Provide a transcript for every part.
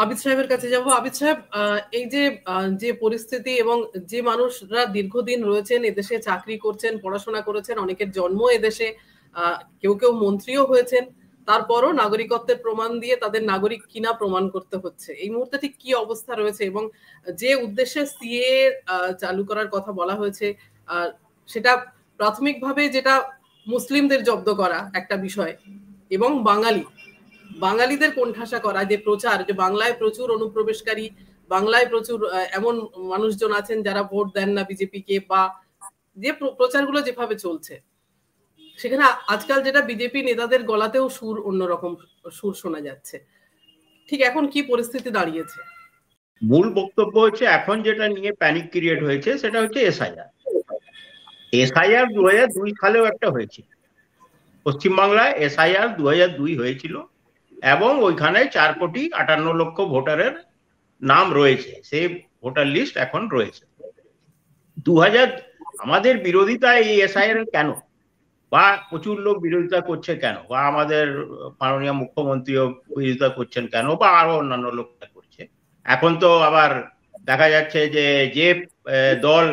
আবিদ সাহেবের কাছে যাব। আবিদ সাহেব, এই যে যে পরিস্থিতি এবং যে মানুষরা দীর্ঘদিন রয়েছেন এদেশে, চাকরি করছেন, পড়াশোনা করেছেন, অনেকের জন্ম এদেশে, কেউ কেউ মন্ত্রীও হয়েছেন, তারপরও নাগরিকত্বের প্রমাণ দিয়ে তাদের নাগরিক কিনা প্রমাণ করতে হচ্ছে, এই মুহূর্তে ঠিক কি অবস্থা রয়েছে? এবং যে উদ্দেশ্যে সিএ চালু করার কথা বলা হয়েছে, সেটা প্রাথমিকভাবে যেটা মুসলিমদের জব্দ করা একটা বিষয়, এবং বাঙালিদের কোণঠাসা করা, যে প্রচার, যে বাংলায় প্রচুর অনুপ্রবেশকারী, বাংলায় প্রচুর এমন মানুষজন আছেন যারা ভোট দেন না বিজেপিকে, বা যে প্রচারগুলো যেভাবে চলছে, সেখানে আজকাল যেটা বিজেপি নেতাদের গলাতেও সুর, অন্যরকম সুর শোনা যাচ্ছে। ঠিক এখন কি পরিস্থিতি দাঁড়িয়েছে? মূল বক্তব্য হচ্ছে এখন যেটা নিয়ে প্যানিক ক্রিয়েট হয়েছে সেটা হচ্ছে এসআইআর 2002 সালেও একটা হয়েছিল পশ্চিমবাংলায়। এসআইআর 2002 হয়েছিল এবং ওইখানে 4,58,00,000 ভোটারের নাম রয়েছে, সেই ভোটার লিস্ট এখন রয়েছে। 2000 আমাদের বিরোধিতা এই এসআইআর কেন, বা প্রচুর লোক বিরোধিতা করছে কেন, বা আমাদের মাননীয় মুখ্যমন্ত্রীও বিরোধিতা করছেন কেন, বা আরো অন্যান্য লোক করছে। এখন তো আবার দেখা যাচ্ছে যে যে দল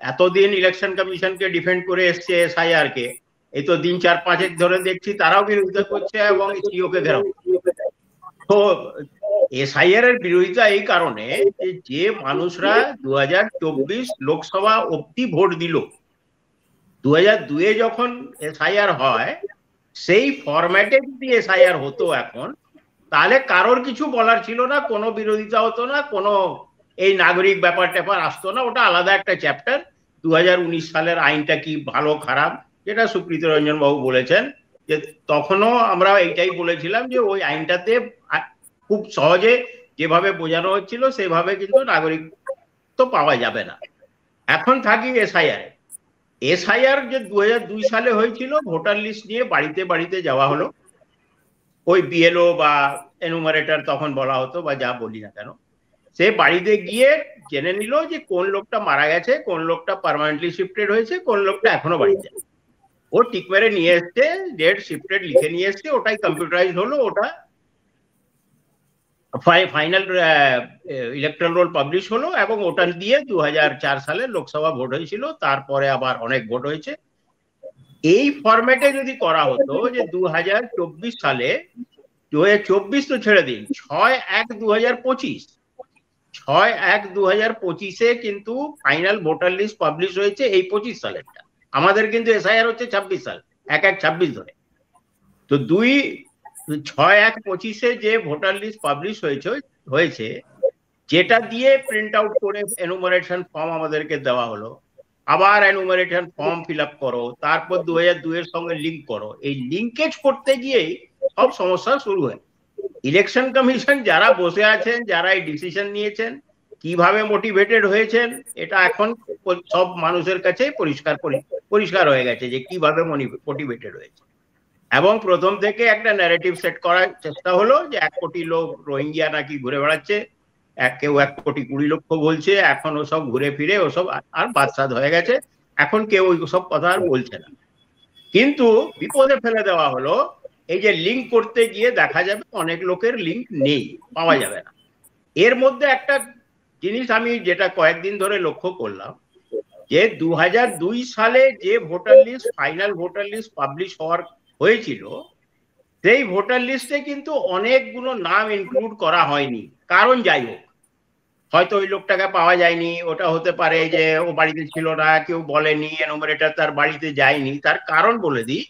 এতদিন ইলেকশন কমিশনকে ডিফেন্ড করে এসছে এসআইআর কে, এই তো দিন 4-5 ধরে দেখছি তারাও বিরোধিতা করছে এবং সিওকে ঘেরাও। তো এসআইআর এর বিরোধিতা এই কারণে যে মানুষরা 2024 লোকসভা অব্দি ভোট দিল, 2002 যখন এসআইআর হয় সেই ফরম্যাটে যদি এসআইআর হতো এখন, তাহলে কারোর কিছু বলার ছিল না, কোনো বিরোধিতা হতো না, কোনো এই নাগরিক ব্যাপার ট্যাপার আসতো না, ওটা আলাদা একটা চ্যাপ্টার। 2019 সালের আইনটা কি ভালো খারাপ, যেটা সুপ্রীত রঞ্জন বাবু বলেছেন, যে তখনও আমরা এইটাই বলেছিলাম যে ওই আইনটাতে খুব সহজে যেভাবে বোঝানো হচ্ছিল সেভাবে কিন্তু নাগরিকত্ব পাওয়া যাবে না। এখন থাকি এসআইআর যে 2002 সালে হয়েছিল, ভোটার লিস্ট নিয়ে বাড়িতে বাড়িতে যাওয়া হলো, ওই বিএলও বা এনুমারেটর তখন বলা হতো, বা যা বলি না কেন, সে বাড়িতে গিয়ে জেনে নিল যে কোন লোকটা মারা গেছে, কোন লোকটা পার্মানেন্টলি শিফটেড হয়েছে, কোন লোকটা এখনো বাড়িতে। ও টিক মেরে নিয়ে এসছে, ডেট শিফটেড লিখে নিয়ে এসছে, ওটাই কম্পিউটারাইজ হলো, ওটা ফাইনাল ইলেকট্রাল রোল পাবলিশ হলো, এবং ওটা দিয়ে 2004 সালে লোকসভা ভোট হয়েছিল, তারপরে আবার অনেক ভোট হয়েছে। এই ফরম্যাটে যদি করা হতো যে 2024 সালে, 2024 তো ছেড়ে দিন, 6/1/2025, 6/1/2025 কিন্তু ফাইনাল ভোটার লিস্ট পাবলিশ হয়েছে, এই 25 সালেরটা। আমাদের কিন্তু এসআইআর হচ্ছে 26 সাল, 1/1/26 ধরে। তো 6/1/25 যে ভোটার লিস্ট পাবলিশ হয়েছে, যেটা দিয়ে প্রিন্ট আউট করে এনুমারেশন ফর্ম আমাদেরকে দেওয়া হলো, আবার এনুমারেশন ফর্ম ফিল আপ করো, তারপর 2002 এর সঙ্গে লিঙ্ক করো, এই লিঙ্কেজ করতে গিয়েই সব সমস্যা শুরু হয়। ইলেকশন কমিশন যারা বসে আছেন, যারা এই ডিসিশন নিয়েছেন, কিভাবে মোটিভেটেড হয়েছেন, এটা এখন সব মানুষের কাছে পরিষ্কার হয়ে গেছে যে কিভাবে মোটিভেটেড হয়েছে। এবং প্রথম থেকে একটা ন্যারেটিভ সেট করার চেষ্টা হলো যে 1 কোটি লোক রোহিঙ্গিয়া নাকি ঘুরে বেড়াচ্ছে, কেউ 1,20,00,000 বলছে, এখন ওসব ঘুরে ফিরে ওসব আর বাদশাদ হয়ে গেছে, এখন কেউ ওই সব কথা আর বলছে না। কিন্তু বিপদে ফেলে দেওয়া হলো এই যে লিঙ্ক করতে গিয়ে দেখা যাবে অনেক লোকের লিঙ্ক নেই, পাওয়া যাবে না। এর মধ্যে একটা জিনিস আমি যেটা কয়েকদিন ধরে লক্ষ্য করলাম, যে 2002 সালে যে voter list, final voter list publish হয়েছিল, সেই ভোটার লিস্টে কিন্তু অনেকগুলো নাম ইনক্লুড করা হয়নি। কারণ যাই হোক, হয়তো ওই লোকটাকে পাওয়া যায়নি, ওটা হতে পারে যে ও বাড়িতে ছিল না, কেউ বলেনি, এনুমারেটর তার বাড়িতে যায়নি। তার কারণ বলে দিই,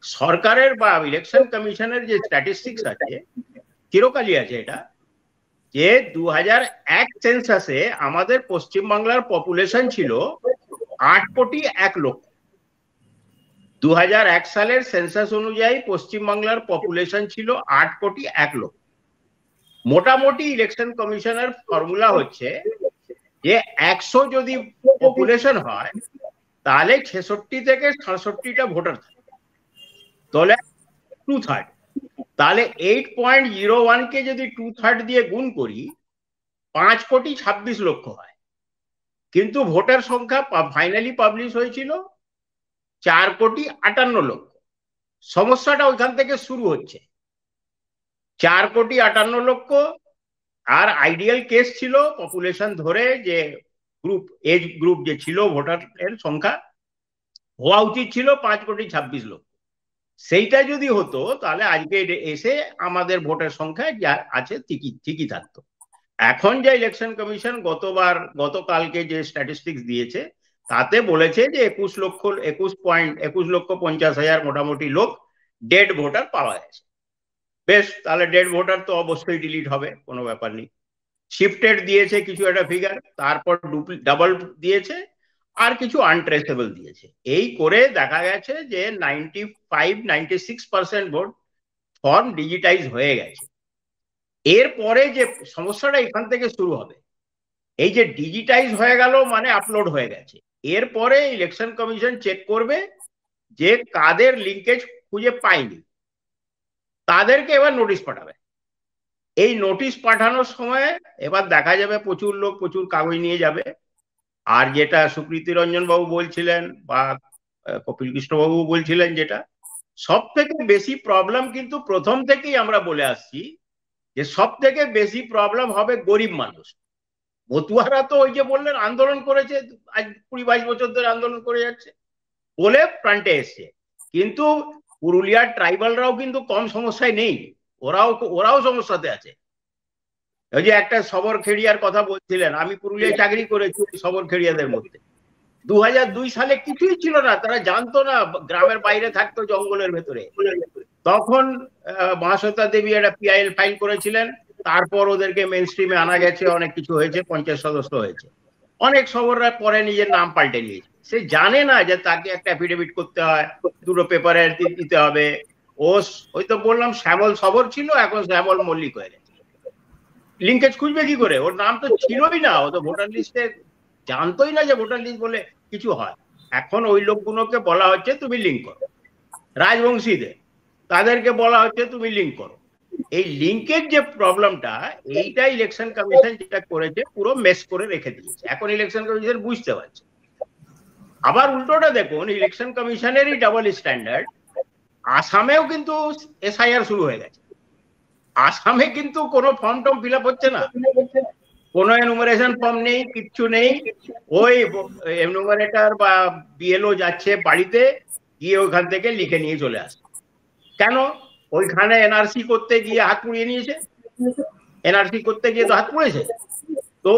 সরকারের বা ইলেকশন কমিশনের যে স্ট্যাটিস্টিক্স আছে, চিরকালই আছে এটা, যে 2001 সেন্সাসে আমাদের পশ্চিমবাংলার পপুলেশন ছিল 8,01,00,000। 2001 সালের সেন্সাস অনুযায়ী পশ্চিমবাংলার পপুলেশন ছিল 8,01,00,000। মোটামুটি ইলেকশন কমিশনের ফর্মুলা হচ্ছে যে 100 যদি পপুলেশন হয়, তাহলে 66 থেকে 67টা ভোটার থাকে, তাহলে 2/3। তাহলে 8.01 কে যদি 2/3 দিয়ে গুণ করি, 5,26,00,000 হয়। কিন্তু ভোটার সংখ্যা ফাইনালি পাবলিশ হয়েছিল 4,58,00,000। সমস্যাটা ওইখান থেকে শুরু হচ্ছে। 4,58,00,000 আর আইডিয়াল কেস ছিল পপুলেশন ধরে যে গ্রুপ এজ গ্রুপ যে ছিল ভোটারের সংখ্যা হওয়া উচিত ছিল 5,26,00,000। সেইটা যদি হতো তাহলে আজকে এসে আমাদের ভোটের সংখ্যা যা আছে ঠিকই থাকতো। এখন যে ইলেকশন কমিশন গতকালকে যে স্ট্যাটিস্টিক্স দিয়েছে তাতে বলেছে যে 21,50,000 মোটামুটি লোক ডেড ভোটার পাওয়া গেছে। বেশ, তাহলে ডেড ভোটার তো অবশ্যই ডিলিট হবে, কোনো ব্যাপার নেই। শিফটেড দিয়েছে কিছু একটা ফিগার, তারপর ডাবল দিয়েছে, আর কিছু আনট্রেসেবল দিয়েছে। এই করে দেখা গেছে যে 95-96% ভোট ফর্ম ডিজিটাইজ হয়ে গেছে। এরপরে যে সমস্যাটা এখান থেকে শুরু হবে, এই যে ডিজিটাইজ হয়ে গেল মানে আপলোড হয়ে গেছে, এরপরে ইলেকশন কমিশন চেক করবে যে কাদের লিঙ্কেজ খুঁজে পায়নি, তাদেরকে এবার নোটিশ পাঠাবে। এই নোটিশ পাঠানোর সময় এবার দেখা যাবে প্রচুর লোক প্রচুর কাগজ নিয়ে যাবে। আর যেটা সুপ্রীতি রঞ্জন বাবু বলছিলেন বা কপিল কৃষ্ণ বাবু বলছিলেন, যেটা সব থেকে বেশি প্রবলেম কিন্তু প্রথম থেকেই আমরা বলে আসছি যে সব থেকে বেশি প্রবলেম হবে গরিব মানুষ। মতুয়ারা তো ওই যে বললেন আন্দোলন করেছে, আজ 20-22 বছর ধরে আন্দোলন করে যাচ্ছে বলে ফ্রন্টে এসছে, কিন্তু পুরুলিয়ার ট্রাইবালরাও কিন্তু কম সমস্যায় নেই, ওরাও সমস্যাতে আছে। ওই যে একটা সবর খেড়িয়ার কথা বলছিলেন, আমি পুরুলিয়ায় চাকরি করেছি সবর খেড়িয়াদের মধ্যে। 2002 সালে কিছুই ছিল না, তারা জানতো না, গ্রামের বাইরে থাকতো জঙ্গলের ভেতরে। তখন মহাশ্বেতা দেবী একটা পিআইএল ফাইল করেছিলেন, তারপর ওদেরকে মেন স্ট্রিমে আনা গেছে, অনেক কিছু হয়েছে, পঞ্চায়েত সদস্য হয়েছে। অনেক সবররা পরে নিজের নাম পাল্টে নিয়েছে, সে জানে না যে তাকে একটা অ্যাফিডেভিট করতে হয়, দুটো পেপারে দিতে হবে। ওই তো বললাম শ্যামল সবর ছিল, এখন শ্যামল মল্লিক হয়ে গেছে। লিঙ্কেজ খুঁজবে কি করে? ওর নাম তো ছিলই না, ও তো ভোটার লিস্টে জানতোই না যে ভোটার লিস্ট বলে কিছু হয়। এখন ওই লোকগুলোকে বলা হচ্ছে তুমি লিঙ্ক করো, রাজবংশীদের তাদেরকে বলা হচ্ছে তুমি লিঙ্ক করো। এই লিঙ্কের যে প্রবলেমটা, এইটা ইলেকশন কমিশন যেটা করেছে পুরো মেস করে রেখে দিয়েছে। এখন ইলেকশন কমিশন বুঝতে পারছে। আবার উল্টোটা দেখুন, ইলেকশন কমিশনেরই ডাবল স্ট্যান্ডার্ড আসামেও কিন্তু এসআইআর শুরু হয়ে গেছে। আসামে কিন্তু কোনো ফর্ম টর্ম ফিল আপ হচ্ছে না, কোনো এনুমারেশন ফর্ম নেই, কিচ্ছু নেই। ওই এনুমারেটর বা বিএলও যাচ্ছে বাড়িতে গিয়ে ওইখান থেকে লিখে নিয়ে চলে আসে। কেন? ওইখানে এনআরসি করতে গিয়ে হাত পুড়িয়ে নিয়েছে, এনআরসি করতে গিয়ে তো হাত পুড়েছে। তো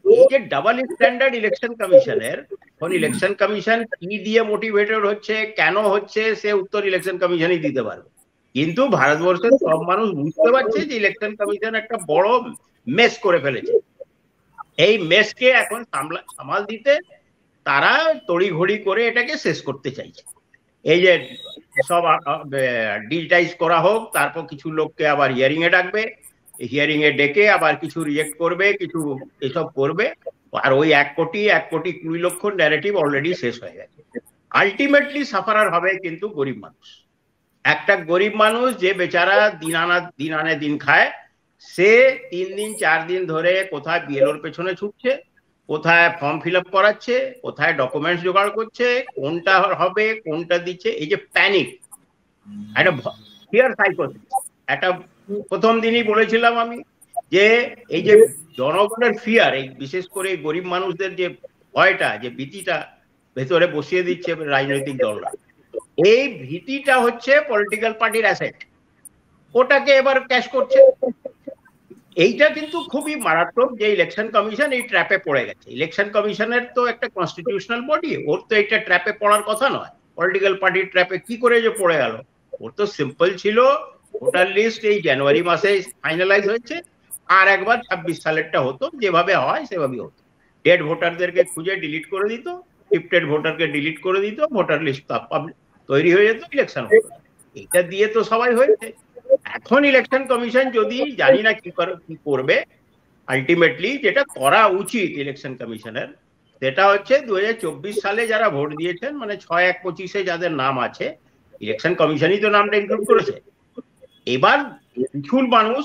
এই যে ডাবল স্ট্যান্ডার্ড ইলেকশন কমিশনের, এখন ইলেকশন কমিশন কি দিয়ে মোটিভেটেড হচ্ছে, কেন হচ্ছে, সে উত্তর ইলেকশন কমিশনই দিতে পারবে। কিন্তু ভারতবর্ষের সব মানুষ বুঝতে পারছে যে ইলেকশন কমিশন একটা বড় মেস করে ফেলেছে। এই মেসকে এখন সামাল দিতে তারা তড়িঘড়ি করে এটাকে শেষ করতে চাইছে। এই যে সব ডিজিটাইজ করা হোক, তারপর কিছু লোককে আবার হিয়ারিং এ ডাকবে, হিয়ারিং এ ডেকে আবার কিছু রিজেক্ট করবে, কিছু এসব করবে। আর ওই 1,20,20,00,000 ন্যারেটিভ অলরেডি শেষ হয়ে গেছে। আলটিমেটলি সাফারার হবে কিন্তু গরিব মানুষ। একটা গরিব মানুষ যে বেচারা দিন আনে দিন খায়, সে 3 দিন 4 দিন ধরে কোথায় বিএলওর পেছনে ছুটছে, কোথায় ফর্ম ফিল আপ করাচ্ছে, কোথায় ডকুমেন্টস জোগাড় করছে, কোনটা হবে কোনটা দিচ্ছে। এই যে প্যানিক, একটা ফিয়ার সাইকোসিস, একটা প্রথম দিনই বলেছিলাম আমি যে এই যে জনগণের ফিয়ার, এই বিশেষ করে গরিব মানুষদের যে ভয়টা, যে ভীতিটা ভেতরে বসিয়ে দিচ্ছে রাজনৈতিক দলরা, এই ভীতিটা হচ্ছে পলিটিক্যাল পার্টির অ্যাসেট, ওটাকে এবার ক্যাশ করছে। এইটা কিন্তু খুবই মারাত্মক যে ইলেকশন কমিশন এই ট্র্যাপে পড়ে গেছে। ইলেকশন কমিশনের তো একটা কনস্টিটিউশনাল বডি, ওর তো এইটা ট্র্যাপে পড়ার কথা নয়। পলিটিক্যাল পার্টির ট্র্যাপে কি করে যে পড়ে গেল? ওর তো সিম্পল ছিল, ভোটার লিস্ট এই জানুয়ারি মাসে ফাইনালাইজ হয়েছে, আর একবার 26 সালেরটা হতো, যেভাবে হয় সেভাবেই হতো। ডেড ভোটারদেরকে খুঁজে ডিলিট করে দিত, শিফটেড ভোটারকে ডিলিট করে দিত, ভোটার লিস্ট তৈরি হয়ে যেত, ইলেকশন হতো। এটা দিয়ে তো সবাই হয়েছে। এখন ইলেকশন কমিশন যদি জানি না কি করবে, আলটিমেটলি যেটা করা উচিত ইলেকশন কমিশনের, সেটা হচ্ছে 2024 সালে যারা ভোট দিয়েছেন, মানে 6-1-25-এ যাদের নাম আছে, ইলেকশন কমিশনই তো নামটা ইনক্লুড করেছে। এবার কিছু মানুষ,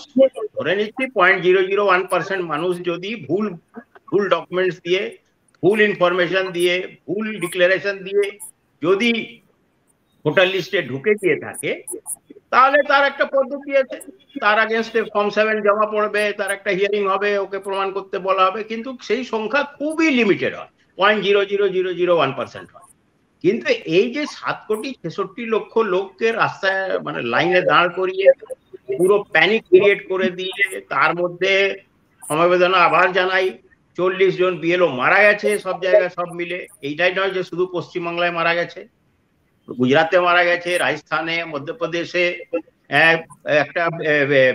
ধরে নিচ্ছি 0.001% মানুষ যদি ভুল ডকুমেন্টস দিয়ে, ভুল ইনফরমেশন দিয়ে, ভুল ডিক্লারেশন দিয়ে যদি ভোটার লিস্টে ঢুকে গিয়ে থাকে, তাহলে তার একটা পদ্ধতি আছে, তার আগেনস্টে ফর্ম 7 জমা পড়বে, তার একটা হিয়ারিং হবে, ওকে প্রমাণ করতে বলা হবে, কিন্তু সেই সংখ্যা খুবই লিমিটেড হয়, 0.00001% হয়। কিন্তু এই যে 7,66,00,000 লোককে রাস্তায় মানে লাইনে দাঁড় করিয়ে পুরো প্যানিক ক্রিয়েট করে দিয়ে, তার মধ্যে সমবেদনা আবার জানাই, 40 জন বিএলও মারা গেছে সব জায়গায় সব মিলে। এইটাই নয় যে শুধু পশ্চিমবাংলায় মারা গেছে, গুজরাটে মারা গেছে, রাজস্থানে, মধ্যপ্রদেশে। একটা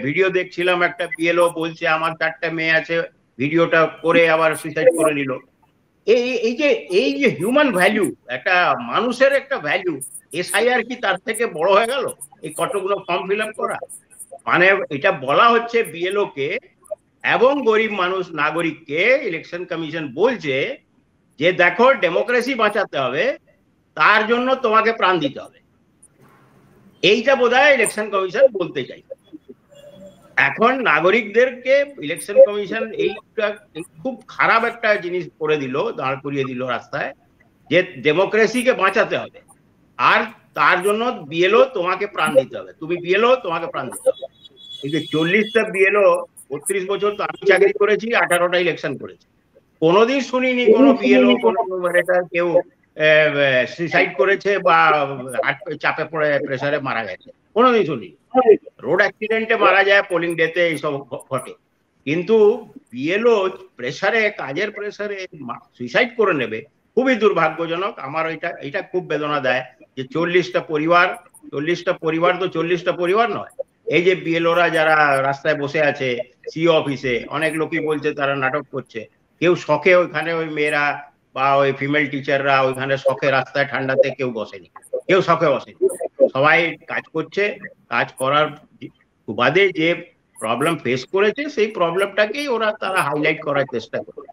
ভিডিও দেখছিলাম, একটা বিএলও বলছে আমার 4টা মেয়ে আছে, ভিডিওটা করে আবার সুইসাইড করে নিল। এই যে হিউম্যান ভ্যালু, একটা মানুষের একটা ভ্যালু, এসআইআর কি তার থেকে বড় হয়ে গেল এই কতগুলো ফর্ম ফিল আপ করা? মানে এটা বলা হচ্ছে বিএলও কে এবং গরিব মানুষ নাগরিককে, ইলেকশন কমিশন বলছে যে দেখো ডেমোক্রেসি বাঁচাতে হবে, তার জন্য তোমাকে প্রাণ দিতে হবে। এইটা বোধহয় ইলেকশন কমিশন বলতে চাই। এখন নাগরিকদেরকে ইলেকশন কমিশন এইটা খুব খারাপ একটা জিনিস করে দিল, দাঁড় করিয়ে দিল রাস্তায়, যে ডেমোক্রেসিকে বাঁচাতে হবে আর তার জন্য বিএলও তোমাকে প্রাণ দিতে হবে, তুমি বিএলও তোমাকে প্রাণ দিতে হবে। কিন্তু 40টা বিএলও, 32 বছর তো আমি চাকরি করেছি, 18টা ইলেকশন করেছি, কোনোদিন শুনিনি কোনো বিএলও কোনো কেউ সুইসাইড করেছে বা চাপে পড়ে প্রেসারে মারা গেছে, কোনোদিন শুনি। রোড অ্যাক্সিডেন্টে মারা যায়, পোলিং ডেতে এইসব ঘটে, কিন্তু বিএলও প্রেসারে, কাজের প্রেসারে সুইসাইড করে নেবে, খুবই দুর্ভাগ্যজনক। আমার এটা খুব বেদনা দেয় যে 40টা পরিবার তো 40টা পরিবার নয়। এই যে বিএলওরা যারা রাস্তায় বসে আছে, সিও অফিসে, অনেক লোকই বলছে তারা নাটক করছে, কেউ শখে ওইখানে, ওই মেয়েরা বা ওই ফিমেল টিচাররা ওইখানে শখে রাস্তায় ঠান্ডাতে কেউ বসেনি, কেউ শখে বসেনি, সবাই কাজ করছে। কাজ করার বাদে যে প্রবলেম ফেস করেছে সেই প্রবলেমটাকেই তারা হাইলাইট করার চেষ্টা করে।